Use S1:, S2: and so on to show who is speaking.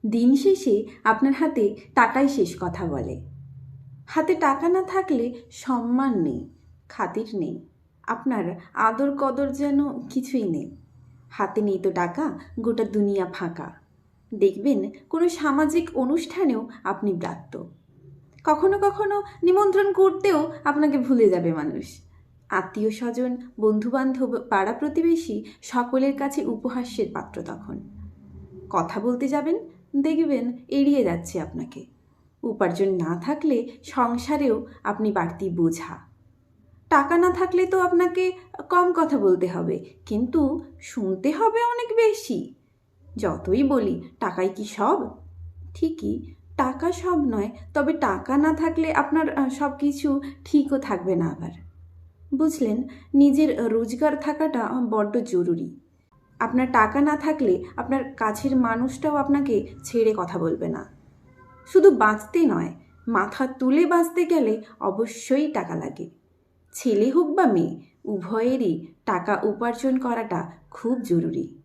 S1: দিন শেষে আপনার হাতে টাকাই শেষ কথা বলে। হাতে টাকা না থাকলে সম্মান নেই, খাতির নেই, আপনার আদর কদর যেন কিছুই নেই। হাতে নেই তো টাকা, গোটা দুনিয়া ফাঁকা। দেখবেন কোনো সামাজিক অনুষ্ঠানেও আপনি ব্রাত্য। কখনো কখনো নিমন্ত্রণ করতেও আপনাকে ভুলে যাবে মানুষ। আত্মীয় স্বজন, বন্ধুবান্ধব, পাড়া প্রতিবেশী সকলের কাছে উপহাস্যের পাত্র তখন। কথা বলতে যাবেন, দেখবেন এড়িয়ে যাচ্ছে আপনাকে। উপার্জন না থাকলে সংসারেও আপনি বাড়তি বোঝা। টাকা না থাকলে তো আপনাকে কম কথা বলতে হবে, কিন্তু শুনতে হবে অনেক বেশি। যতই বলি টাকাই কি সব, ঠিকই টাকা সব নয়, তবে টাকা না থাকলে আপনার সব কিছু ঠিকও থাকবে না আবার। বুঝলেন, নিজের রোজগার থাকাটা বড্ড জরুরি। আপনার টাকা না থাকলে আপনার কাছের মানুষটাও আপনাকে ছেড়ে কথা বলবে না। শুধু বাঁচতে নয়, মাথা তুলে বাঁচতে গেলে অবশ্যই টাকা লাগে। ছেলে হোক বা মেয়ে, উভয়েরই টাকা উপার্জন করাটা খুব জরুরি।